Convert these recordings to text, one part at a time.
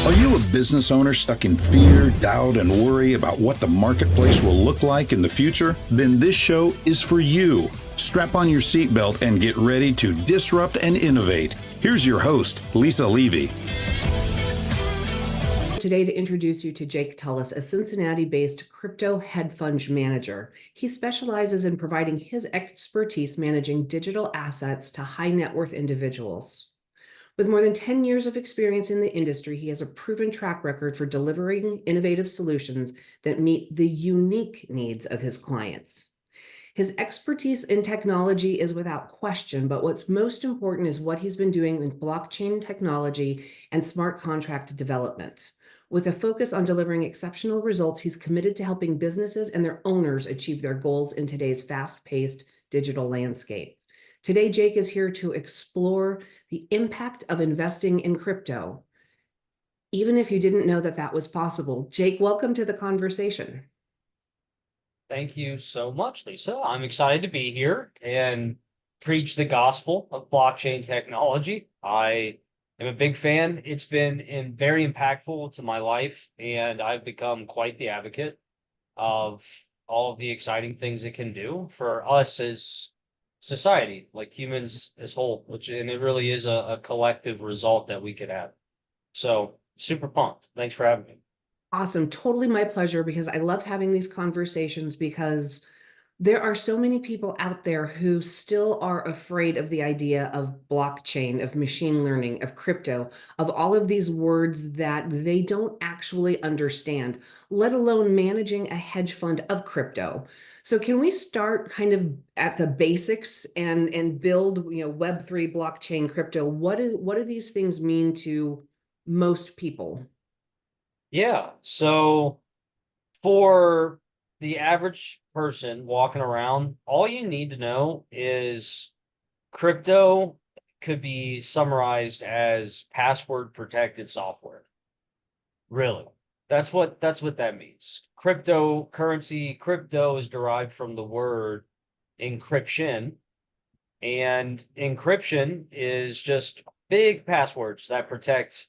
Are you a business owner stuck in fear, doubt, and worry about what the marketplace will look like in the future? Then this show is for you. Strap on your seatbelt and get ready to disrupt and innovate. Here's your host, Lisa Levy. Today to introduce you to Jake Tullis, a Cincinnati-based crypto hedge fund manager. He specializes in providing his expertise managing digital assets to high net worth individuals. With more than 10 years of experience in the industry, he has a proven track record for delivering innovative solutions that meet the unique needs of his clients. His expertise in technology is without question, but what's most important is what he's been doing in blockchain technology and smart contract development. With a focus on delivering exceptional results, he's committed to helping businesses and their owners achieve their goals in today's fast-paced digital landscape. Today, Jake is here to explore the impact of investing in crypto. Even if you didn't know that that was possible, Jake, welcome to the conversation. Thank you so much, Lisa. I'm excited to be here and preach the gospel of blockchain technology. I am a big fan. It's been very impactful to my life, and I've become quite the advocate of all of the exciting things it can do for us as society, like humans as whole, and it really is a collective result that we could have. So super pumped. Thanks for having me. Awesome. Totally my pleasure, because I love having these conversations, because there are so many people out there who still are afraid of the idea of blockchain, of machine learning, of crypto, of all of these words that they don't actually understand, let alone managing a hedge fund of crypto. So can we start kind of at the basics and build, Web3, blockchain, crypto? What do these things mean to most people? Yeah. So for the average person walking around, all you need to know is crypto could be summarized as password protected software. Really. That's what that means. Cryptocurrency, crypto is derived from the word encryption, and encryption is just big passwords that protect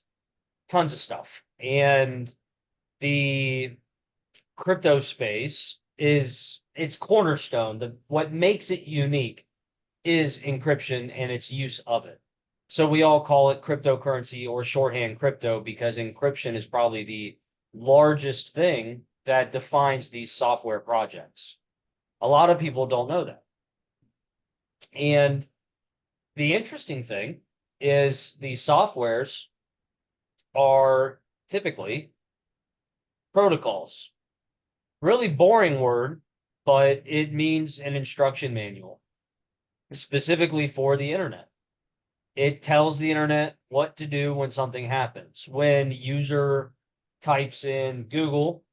tons of stuff. And the crypto space is its cornerstone. What makes it unique is encryption and its use of it. So we all call it cryptocurrency, or shorthand crypto, because encryption is probably the largest thing that defines these software projects. A lot of people don't know that. And the interesting thing is these softwares are typically protocols. Really boring word, but it means an instruction manual specifically for the internet. It tells the internet what to do when something happens. When user types in Google,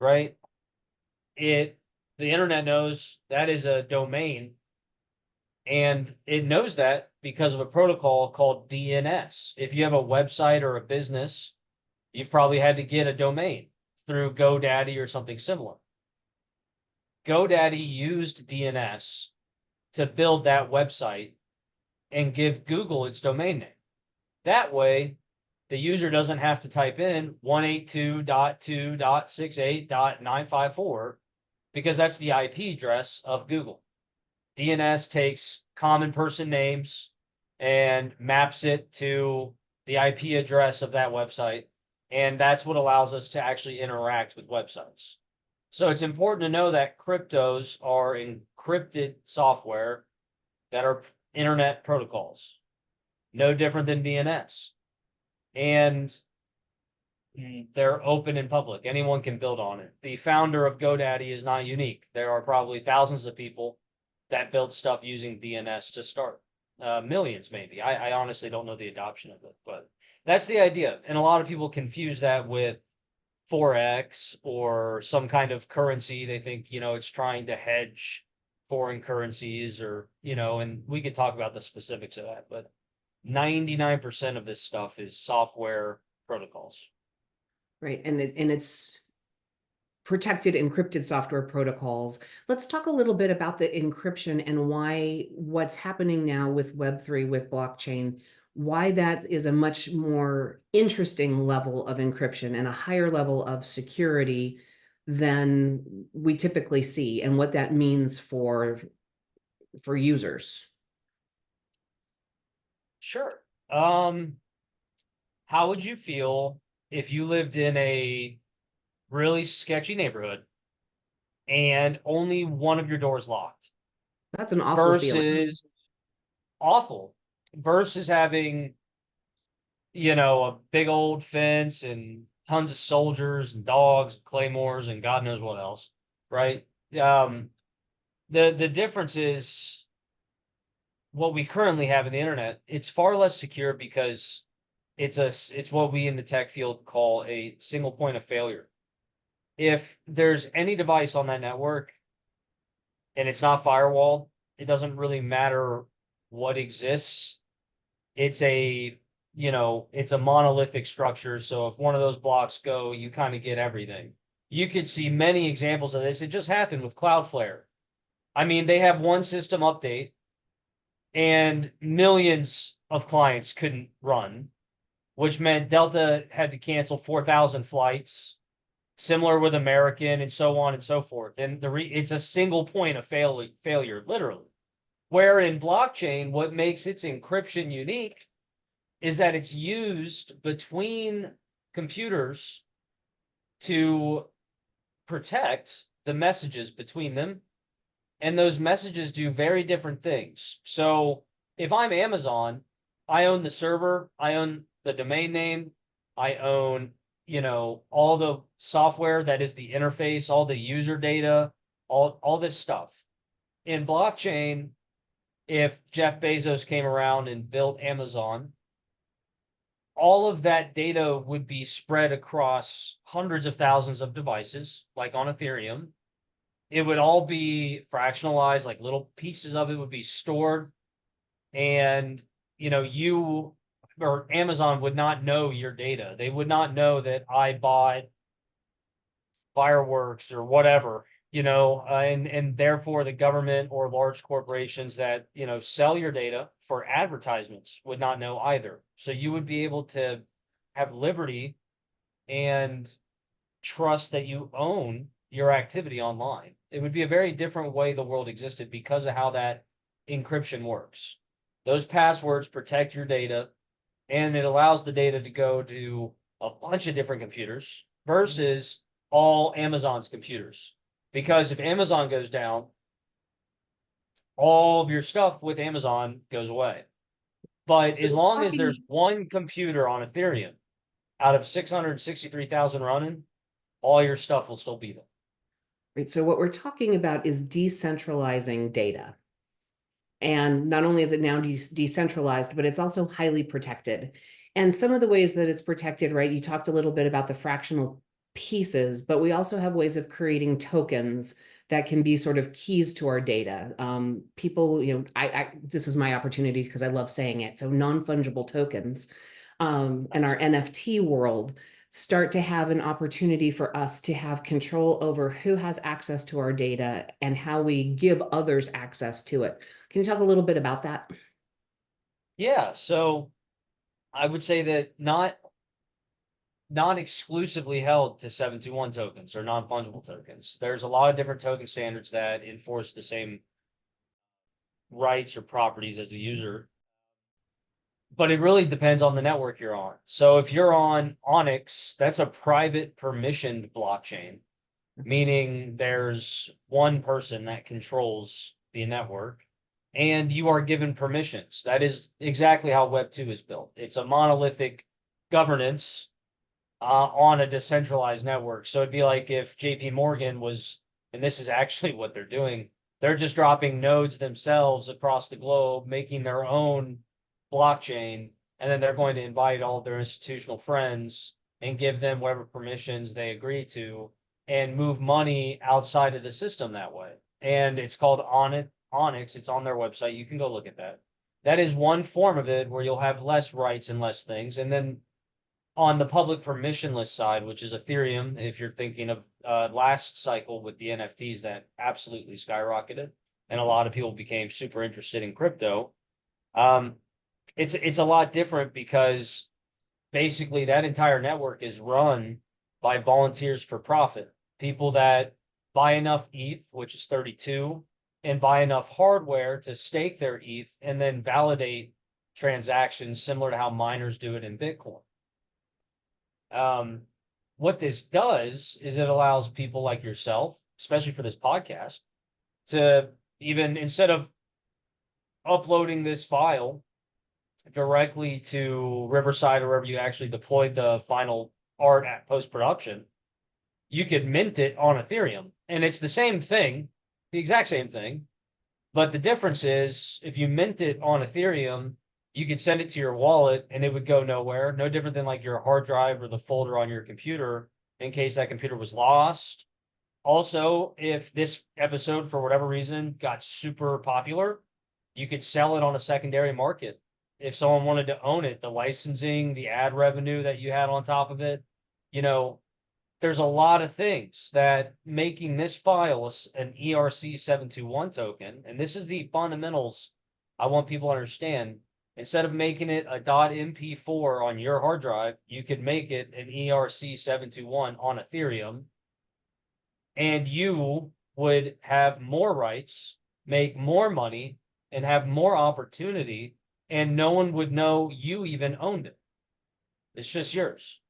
right? The internet knows that is a domain, and it knows that because of a protocol called DNS. If you have a website or a business, you've probably had to get a domain through GoDaddy or something similar. GoDaddy used DNS to build that website and give Google its domain name. That way, the user doesn't have to type in 182.2.68.954, because that's the IP address of Google. DNS takes common person names and maps it to the IP address of that website. And that's what allows us to actually interact with websites. So it's important to know that cryptos are encrypted software that are internet protocols, no different than DNS. And they're open and public. Anyone can build on it. The founder of GoDaddy is not unique. There are probably thousands of people that build stuff using DNS to start. Millions, maybe. I honestly don't know the adoption of it, but that's the idea. And a lot of people confuse that with Forex or some kind of currency. They think, it's trying to hedge foreign currencies, or, and we could talk about the specifics of that, but 99% of this stuff is software protocols. Right. And it's protected encrypted software protocols. Let's talk a little bit about the encryption and what's happening now with Web3, with blockchain. why that is a much more interesting level of encryption and a higher level of security than we typically see, and what that means for users. Sure. How would you feel if you lived in a really sketchy neighborhood and only one of your doors locked That's an awful feeling. versus awful versus having, a big old fence and tons of soldiers and dogs, and claymores, and God knows what else, right? The difference is what we currently have in the internet. It's far less secure because it's what we in the tech field call a single point of failure. If there's any device on that network and it's not firewalled, it doesn't really matter what exists. It's it's a monolithic structure. So if one of those blocks go, you kind of get everything. You could see many examples of this. It just happened with Cloudflare. I mean, they have one system update and millions of clients couldn't run, which meant Delta had to cancel 4,000 flights, similar with American, and so on and so forth. And it's a single point of failure, literally. Where in blockchain, what makes its encryption unique is that it's used between computers to protect the messages between them. And those messages do very different things. So if I'm Amazon, I own the server, I own the domain name, I own, all the software that is the interface, all the user data, all this stuff. In blockchain, if Jeff Bezos came around and built Amazon, all of that data would be spread across hundreds of thousands of devices, like on Ethereum. It would all be fractionalized, like little pieces of it would be stored. And, you or Amazon would not know your data. They would not know that I bought fireworks or whatever, and therefore the government or large corporations that, sell your data for advertisements would not know either. So you would be able to have liberty and trust that you own your activity online. It would be a very different way the world existed because of how that encryption works. Those passwords protect your data, and it allows the data to go to a bunch of different computers versus all Amazon's computers. Because if Amazon goes down, all of your stuff with Amazon goes away. But as long as there's one computer on Ethereum out of 663,000 running, all your stuff will still be there. Right. So what we're talking about is decentralizing data. And not only is it now decentralized, but it's also highly protected. And some of the ways that it's protected, right? You talked a little bit about the fractional pieces, but we also have ways of creating tokens that can be sort of keys to our data. People, this is my opportunity because I love saying it. So non-fungible tokens in our NFT world start to have an opportunity for us to have control over who has access to our data and how we give others access to it. Can you talk a little bit about that? Yeah, so I would say that not exclusively held to 721 tokens or non-fungible tokens. There's a lot of different token standards that enforce the same rights or properties as the user. But it really depends on the network you're on. So if you're on Onyx, that's a private permissioned blockchain, meaning there's one person that controls the network and you are given permissions. That is exactly how Web 2 is built. It's a monolithic governance on a decentralized network. So it'd be like if JP Morgan was, and this is actually what they're doing, they're just dropping nodes themselves across the globe, making their own blockchain, and then they're going to invite all of their institutional friends and give them whatever permissions they agree to and move money outside of the system that way. And it's called Onyx. It's on their website. You can go look at that. That is one form of it where you'll have less rights and less things. And then on the public permissionless side, which is Ethereum, if you're thinking of last cycle with the NFTs that absolutely skyrocketed, and a lot of people became super interested in crypto. it's a lot different because basically that entire network is run by volunteers for profit. People that buy enough ETH, which is 32, and buy enough hardware to stake their ETH and then validate transactions similar to how miners do it in Bitcoin. What this does is it allows people like yourself, especially for this podcast, to even instead of uploading this file directly to Riverside or wherever you actually deployed the final art at post-production, you could mint it on Ethereum. And it's the same thing, the exact same thing. But the difference is if you mint it on Ethereum, you could send it to your wallet and it would go nowhere. No different than like your hard drive or the folder on your computer in case that computer was lost. Also, if this episode, for whatever reason, got super popular, you could sell it on a secondary market. If someone wanted to own it, the licensing, the ad revenue that you had on top of it, there's a lot of things that making this file an ERC721 token, and this is the fundamentals I want people to understand. Instead of making it a .mp4 on your hard drive, you could make it an ERC721 on Ethereum, and you would have more rights, make more money, and have more opportunity, and no one would know you even owned it. It's just yours.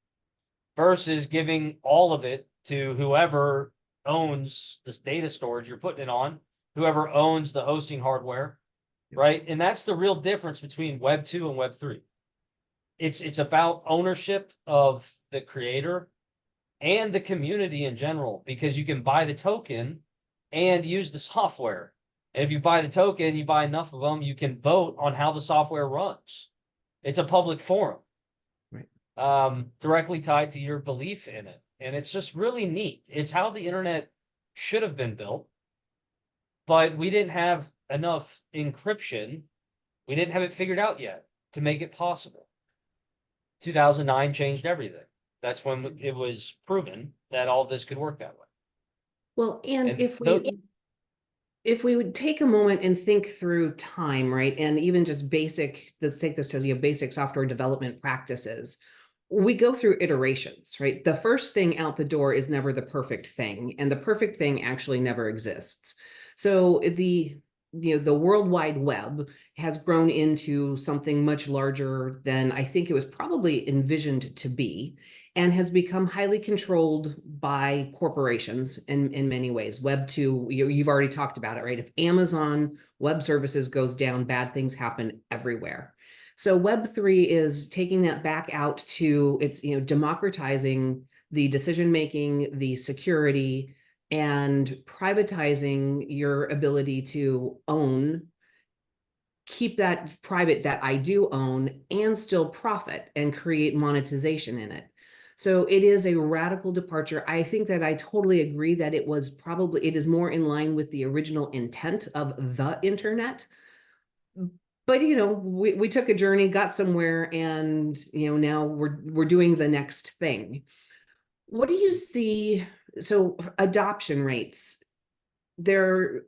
Versus giving all of it to whoever owns this data storage you're putting it on, whoever owns the hosting hardware, right? And that's the real difference between Web 2 and Web 3. It's about ownership of the creator and the community in general, because you can buy the token and use the software. And if you buy the token, you buy enough of them, you can vote on how the software runs. It's a public forum. Directly tied to your belief in it. And it's just really neat. It's how the internet should have been built, but we didn't have enough encryption. We didn't have it figured out yet to make it possible. 2009 changed everything. That's when it was proven that all of this could work that way. Well, and if we would take a moment and think through time, right? And even just let's take this to basic software development practices. We go through iterations, right? The first thing out the door is never the perfect thing, and the perfect thing actually never exists. So the World Wide Web has grown into something much larger than I think it was probably envisioned to be, and has become highly controlled by corporations in many ways. Web 2, you've already talked about it, right? If Amazon Web Services goes down, bad things happen everywhere. So Web 3 is taking that back out to it's democratizing the decision-making, the security, and privatizing your ability to keep that private that I do own, and still profit and create monetization in it. So it is a radical departure. I think that I totally agree that it is more in line with the original intent of the internet. But we took a journey, got somewhere, and now we're doing the next thing. What do you see? So adoption rates, there's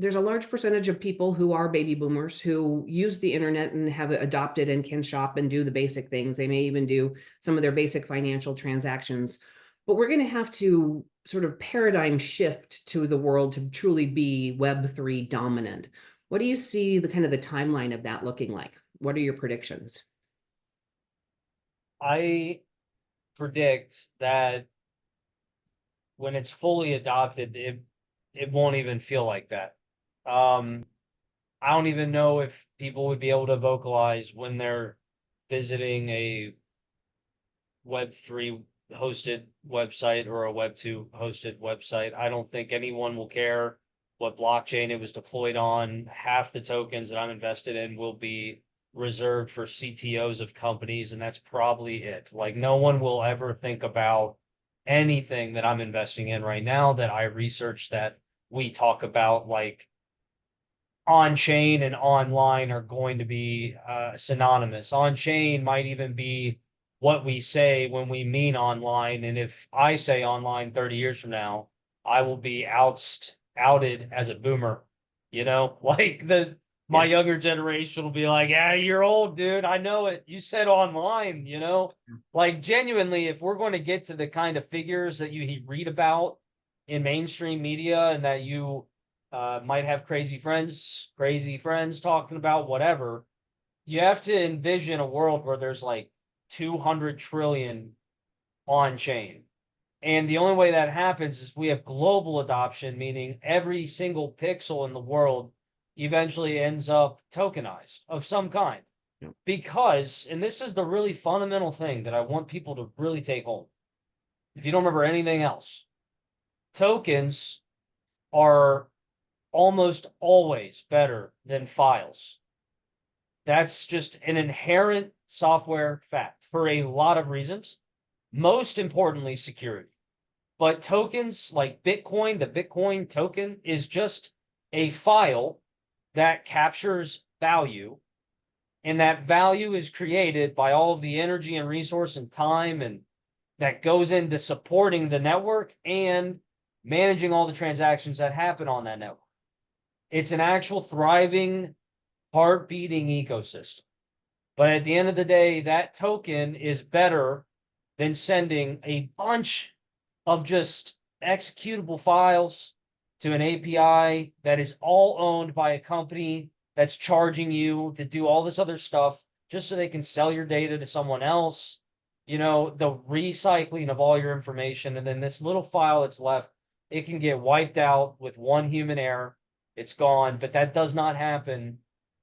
a large percentage of people who are baby boomers who use the internet and have adopted and can shop and do the basic things. They may even do some of their basic financial transactions. But we're going to have to sort of paradigm shift to the world to truly be Web3 dominant. What do you see the timeline of that looking like? What are your predictions? I predict that when it's fully adopted, it won't even feel like that. I don't even know if people would be able to vocalize when they're visiting a Web3 hosted website or a Web2 hosted website. I don't think anyone will care what blockchain it was deployed on. Half the tokens that I'm invested in will be reserved for CTOs of companies, and that's probably it. Like, no one will ever think about anything that I'm investing in right now that I research, that we talk about, like on-chain and online are going to be synonymous. On-chain might even be what we say when we mean online. And if I say online 30 years from now, I will be outed as a boomer. Like My Yeah. younger generation will be like, yeah, you're old, dude. I know it. You said online, like genuinely, if we're going to get to the kind of figures that you read about in mainstream media and that you might have crazy friends talking about whatever, you have to envision a world where there's like 200 trillion on chain. And the only way that happens is we have global adoption, meaning every single pixel in the world eventually ends up tokenized of some kind. Yeah. Because, and this is the really fundamental thing that I want people to really take home. If you don't remember anything else, tokens are almost always better than files. That's just an inherent software fact for a lot of reasons. Most importantly, security. But tokens like Bitcoin, the Bitcoin token is just a file that captures value. And that value is created by all of the energy and resource and time and that goes into supporting the network and managing all the transactions that happen on that network. It's an actual thriving, heart beating ecosystem. But at the end of the day, that token is better than sending a bunch of just executable files to an API that is all owned by a company that's charging you to do all this other stuff just so they can sell your data to someone else. The recycling of all your information, and then this little file that's left, it can get wiped out with one human error. It's gone, but that does not happen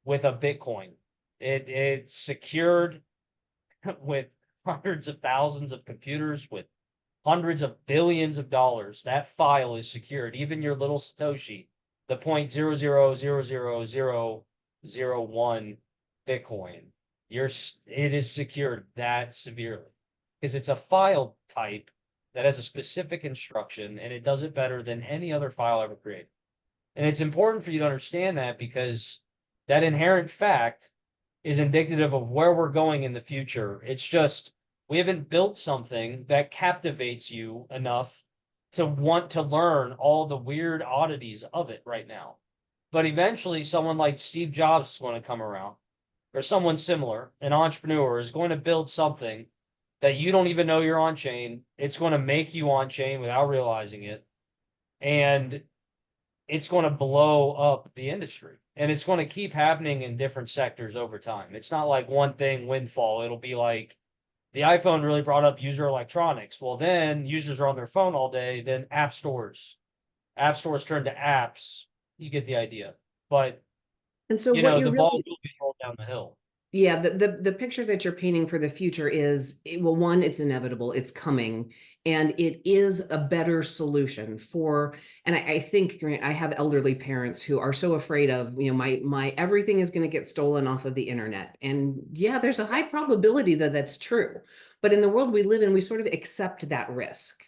with a Bitcoin. It's secured with hundreds of thousands of computers with hundreds of billions of dollars. That file is secured. Even your little Satoshi, the 0.0000001 Bitcoin, it is secured that severely because it's a file type that has a specific instruction and it does it better than any other file ever created. And it's important for you to understand that because that inherent fact is indicative of where we're going in the future. It's just we haven't built something that captivates you enough to want to learn all the weird oddities of it right now. But eventually, someone like Steve Jobs is going to come around, or someone similar, an entrepreneur is going to build something that you don't even know you're on chain. It's going to make you on chain without realizing it. And it's going to blow up the industry. And it's going to keep happening in different sectors over time. It's not like one thing windfall. It'll be like the iPhone really brought up user electronics. Well, then users are on their phone all day. Then app stores turn to apps. You get the idea. But, And so what you're the ball really, will be rolled down the hill. yeah, the picture that you're painting for the future is, well, one, it's inevitable, it's coming, and it is a better solution for, and I think I have elderly parents who are so afraid of, my everything is going to get stolen off of the internet. And yeah, there's a high probability that that's true. But in the world we live in, we sort of accept that risk.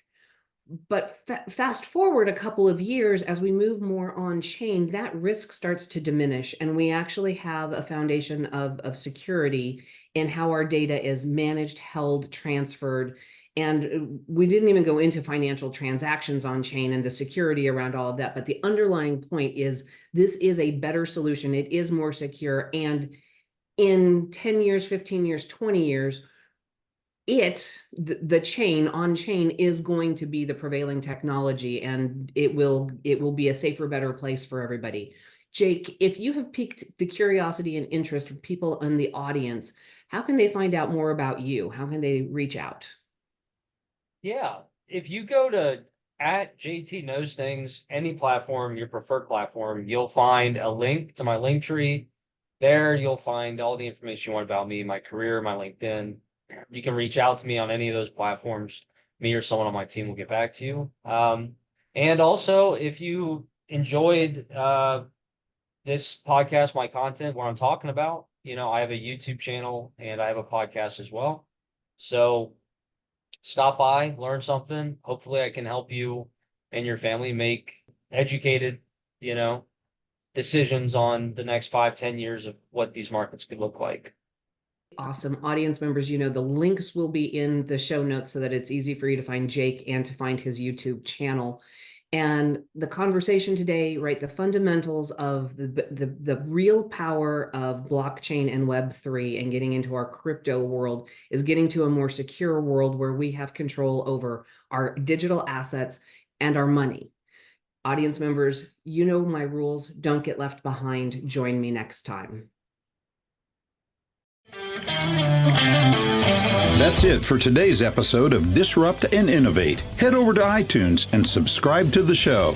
But fast forward a couple of years, as we move more on chain, that risk starts to diminish, and we actually have a foundation of security in how our data is managed, held, transferred. And we didn't even go into financial transactions on chain and the security around all of that. But the underlying point is this is a better solution. It is more secure. And in 10 years, 15 years, 20 years, the chain on chain is going to be the prevailing technology, and it will be a safer, better place for everybody. Jake, if you have piqued the curiosity and interest of people in the audience, how can they find out more about you? How can they reach out? Yeah. If you go to at JT Knows Things, any platform, your preferred platform, you'll find a link to my link tree. There you'll find all the information you want about me, my career, my LinkedIn. You can reach out to me on any of those platforms. Me or someone on my team will get back to you. And also, if you enjoyed this podcast, my content, what I'm talking about, I have a YouTube channel and I have a podcast as well. So stop by, learn something. Hopefully, I can help you and your family make educated, decisions on the next 5-10 years of what these markets could look like. Awesome. Audience members, the links will be in the show notes so that it's easy for you to find Jake and to find his YouTube channel. And the conversation today, right, the fundamentals of the real power of blockchain and Web3 and getting into our crypto world is getting to a more secure world where we have control over our digital assets and our money. Audience members, you know my rules. Don't get left behind. Join me next time. That's it for today's episode of Disrupt and Innovate. Head over to iTunes and subscribe to the show.